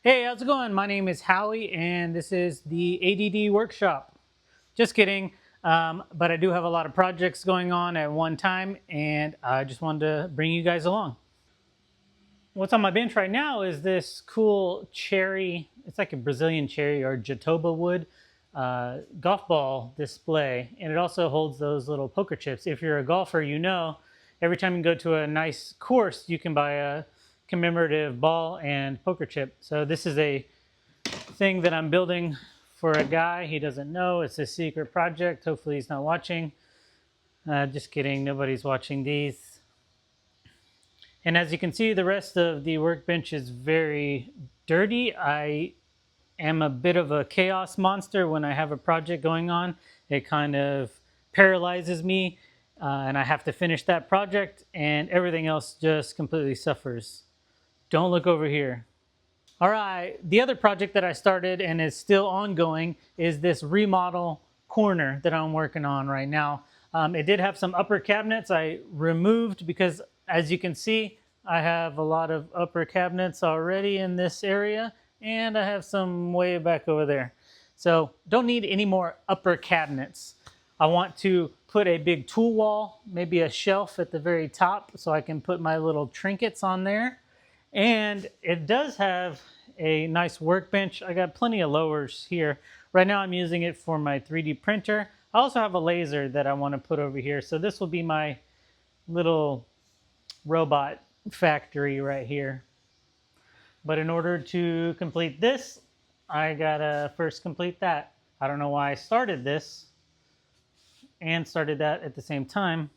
Hey, how's it going? My name is Howie, and this is the ADD Workshop. Just kidding, but I do have a lot of projects going on at one time, and I just wanted to bring you guys along. What's on my bench right now is this cool cherry, it's like a Brazilian cherry or Jatoba wood golf ball display, and it also holds those little poker chips. If you're a golfer, you know every time you go to a nice course, you can buy a commemorative ball and poker chip. So this is a thing that I'm building for a guy. He doesn't know. It's a secret project. Hopefully he's not watching. Just kidding. Nobody's watching these. And as you can see, the rest of the workbench is very dirty. I am a bit of a chaos monster when I have a project going on. It kind of paralyzes me, and I have to finish that project, and everything else just completely suffers. Don't look over here. All right, the other project that I started and is still ongoing is this remodel corner that I'm working on right now. It did have some upper cabinets I removed because, as you can see, I have a lot of upper cabinets already in this area, and I have some way back over there. So don't need any more upper cabinets. I want to put a big tool wall, maybe a shelf at the very top so I can put my little trinkets on there. And it does have a nice workbench. I got plenty of lowers here. Right now I'm using it for my 3D printer. I also have a laser that I want to put over here. So this will be my little robot factory right here. But in order to complete this, I gotta first complete that. I don't know why I started this and started that at the same time,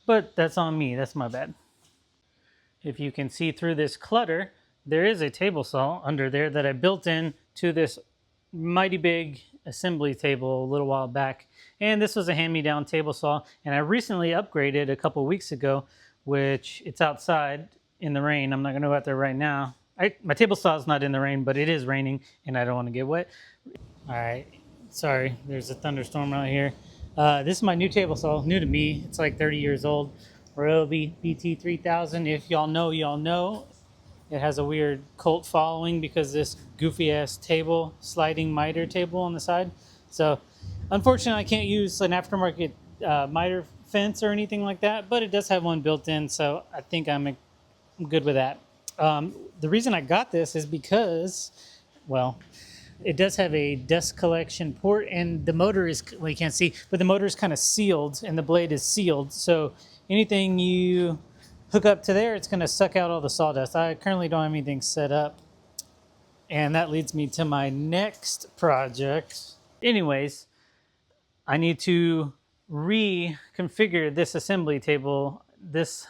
but that's on me. That's my bad. If you can see through this clutter, there is a table saw under there that I built in to this mighty big assembly table a little while back. And this was a hand-me-down table saw, and I recently upgraded a couple weeks ago, which it's outside in the rain. I'm not going to go out there right now. My table saw is not in the rain, but it is raining, and I don't want to get wet. All right, sorry, there's a thunderstorm out here. This is my new table saw, new to me. It's like 30 years old. Ryobi BT3000. If y'all know, y'all know. It has a weird cult following because this goofy ass table, sliding miter table on the side. So unfortunately I can't use an aftermarket miter fence or anything like that, but it does have one built in, so I think I'm good with that. The reason I got this is because, well, it does have a dust collection port, and the motor is, well, you can't see, but the motor is kind of sealed and the blade is sealed. So anything you hook up to there, it's going to suck out all the sawdust. I currently don't have anything set up. And that leads me to my next project. Anyways, I need to reconfigure this assembly table. This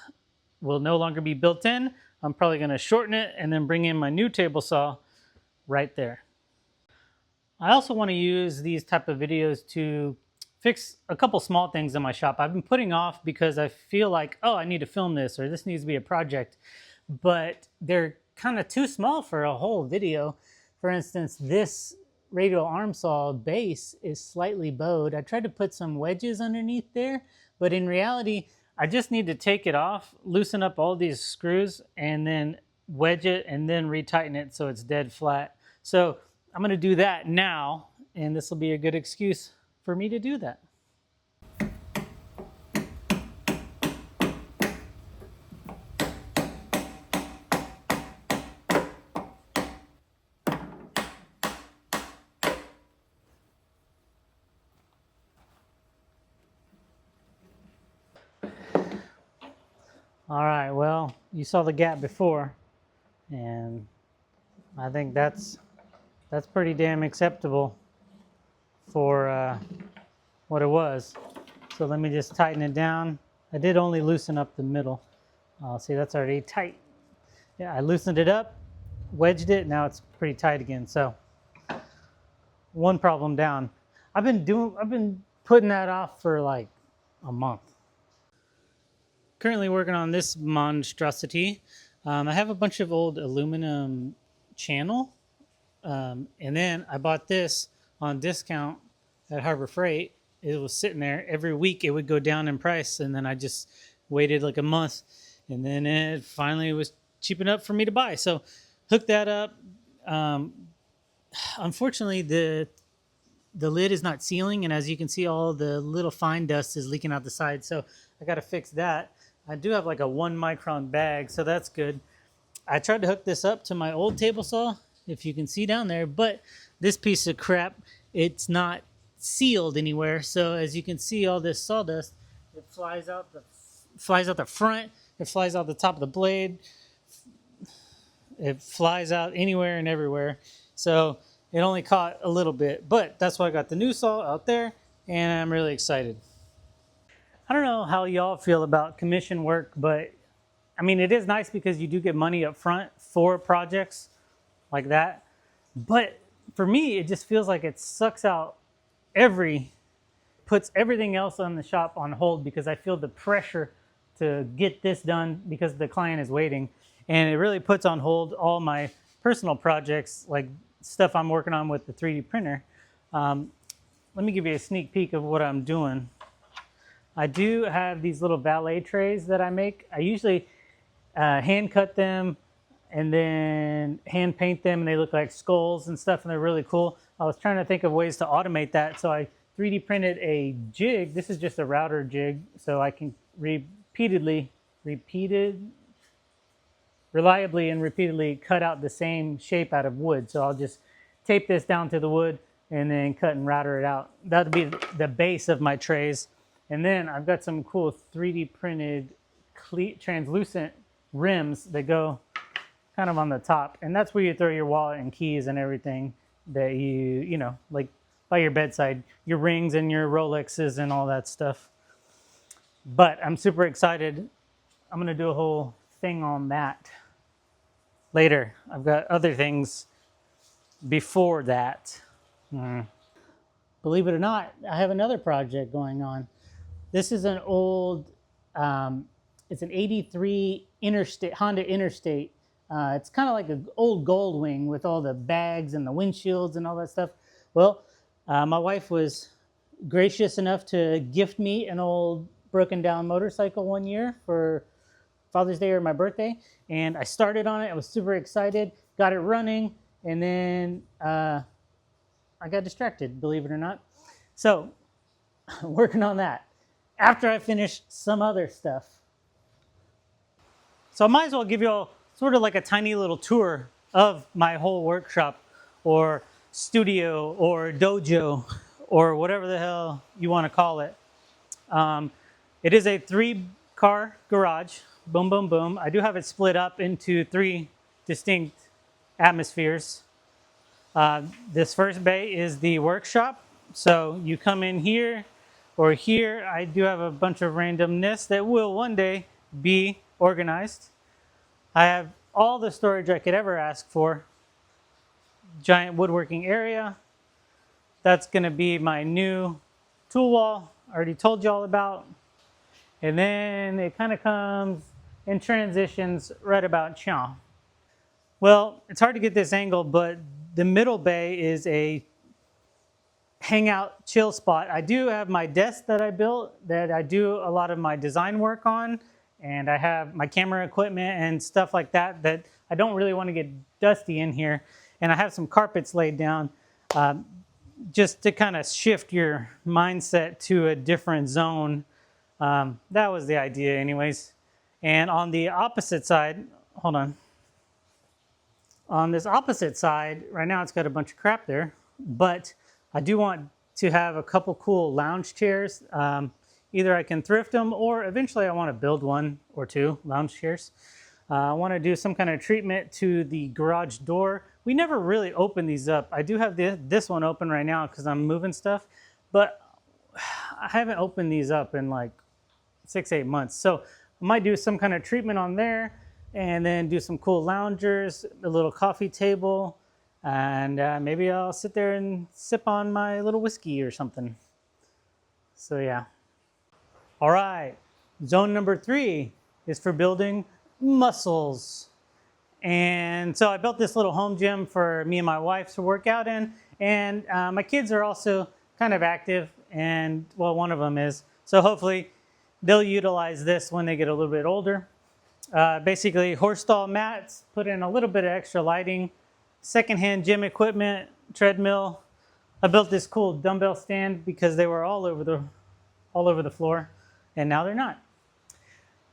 will no longer be built in. I'm probably going to shorten it and then bring in my new table saw right there. I also want to use these type of videos to fix a couple small things in my shop. I've been putting off because I feel like, oh, I need to film this or this needs to be a project, but they're kind of too small for a whole video. For instance, this radial arm saw base is slightly bowed. I tried to put some wedges underneath there, but in reality, I just need to take it off, loosen up all these screws, and then wedge it and then retighten it so it's dead flat. So I'm going to do that now, and this will be a good excuse for me to do that. All right, well, you saw the gap before, and I think that's pretty damn acceptable for what it was. So let me just tighten it down. I did only loosen up the middle. See, that's already tight. Yeah, I loosened it up, wedged it, now it's pretty tight again. So one problem down. I've been putting that off for like a month. Currently working on this monstrosity. I have a bunch of old aluminum channel, and then I bought this on discount at Harbor Freight. It was sitting there every week. It would go down in price, and then I just waited like a month, and then it finally was cheap enough for me to buy. So hooked that up, Unfortunately, the lid is not sealing, and as you can see, all the little fine dust is leaking out the side. So I got to fix that. I do have like a 1 micron bag, so that's good. I tried to hook this up to my old table saw, if you can see down there, but this piece of crap, it's not sealed anywhere. So as you can see, all this sawdust, it flies out the front, it flies out the top of the blade, it flies out anywhere and everywhere. So it only caught a little bit, but that's why I got the new saw out there, and I'm really excited. I don't know how y'all feel about commission work, but I mean, it is nice because you do get money up front for projects like that. But for me, it just feels like it sucks out puts everything else on the shop on hold because I feel the pressure to get this done because the client is waiting. And it really puts on hold all my personal projects, like stuff I'm working on with the 3D printer. Let me give you a sneak peek of what I'm doing. I do have these little valet trays that I make. I usually hand cut them and then hand paint them, and they look like skulls and stuff, and they're really cool. I was trying to think of ways to automate that, so I 3D printed a jig. This is just a router jig, so I can reliably and repeatedly cut out the same shape out of wood. So I'll just tape this down to the wood and then cut and router it out. That'll be the base of my trays. And then I've got some cool 3D printed translucent rims that go kind of on the top. And that's where you throw your wallet and keys and everything that you know, like by your bedside, your rings and your Rolexes and all that stuff. But I'm super excited. I'm going to do a whole thing on that later. I've got other things before that. Believe it or not, I have another project going on. This is an old, it's an 83 Interstate, Honda Interstate. It's kind of like an old Goldwing with all the bags and the windshields and all that stuff. Well, my wife was gracious enough to gift me an old broken down motorcycle one year for Father's Day or my birthday. And I started on it. I was super excited, got it running, and then I got distracted, believe it or not. So working on that after I finish some other stuff. So I might as well give you all sort of like a tiny little tour of my whole workshop or studio or dojo or whatever the hell you want to call it. It is a 3-car garage. Boom, boom, boom. I do have it split up into 3 distinct atmospheres. This first bay is the workshop. So you come in here or here. I do have a bunch of randomness that will one day be organized. I have all the storage I could ever ask for. Giant woodworking area. That's going to be my new tool wall. I already told you all about. And then it kind of comes and transitions right about now. Well, it's hard to get this angle, but the middle bay is a hangout chill spot. I do have my desk that I built that I do a lot of my design work on, and I have my camera equipment and stuff like that that I don't really want to get dusty in here. And I have some carpets laid down just to kind of shift your mindset to a different zone. That was the idea anyways. And on the opposite side, hold on. On this opposite side, right now it's got a bunch of crap there, but I do want to have a couple cool lounge chairs. Either I can thrift them or eventually I want to build 1 or 2 lounge chairs. I want to do some kind of treatment to the garage door. We never really open these up. I do have this one open right now because I'm moving stuff, but I haven't opened these up in like 6-8 months. So I might do some kind of treatment on there and then do some cool loungers, a little coffee table, and maybe I'll sit there and sip on my little whiskey or something. So yeah. All right, zone number 3 is for building muscles. And so I built this little home gym for me and my wife to work out in. And my kids are also kind of active, and well, one of them is. So hopefully they'll utilize this when they get a little bit older. Basically horse stall mats, put in a little bit of extra lighting secondhand gym equipment, treadmill. I built this cool dumbbell stand because they were all over the floor, and now they're not.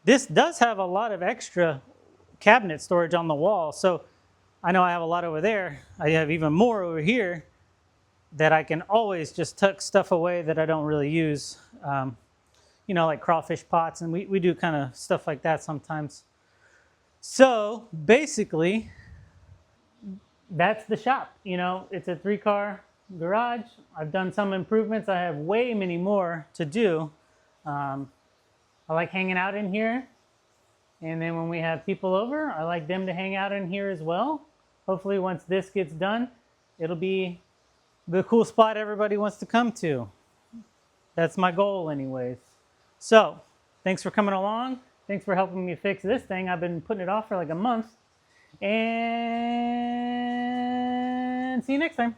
This does have a lot of extra cabinet storage on the wall, so I know I have a lot over there. I have even more over here that I can always just tuck stuff away that I don't really use. You know, like crawfish pots, and we do kind of stuff like that sometimes. So basically, that's the shop. You know, it's a 3-car garage. I've done some improvements. I have way many more to do. I like hanging out in here. And then when we have people over, I like them to hang out in here as well. Hopefully once this gets done, it'll be the cool spot everybody wants to come to. That's my goal anyways. So, thanks for coming along. Thanks for helping me fix this thing. I've been putting it off for like a month. And see you next time.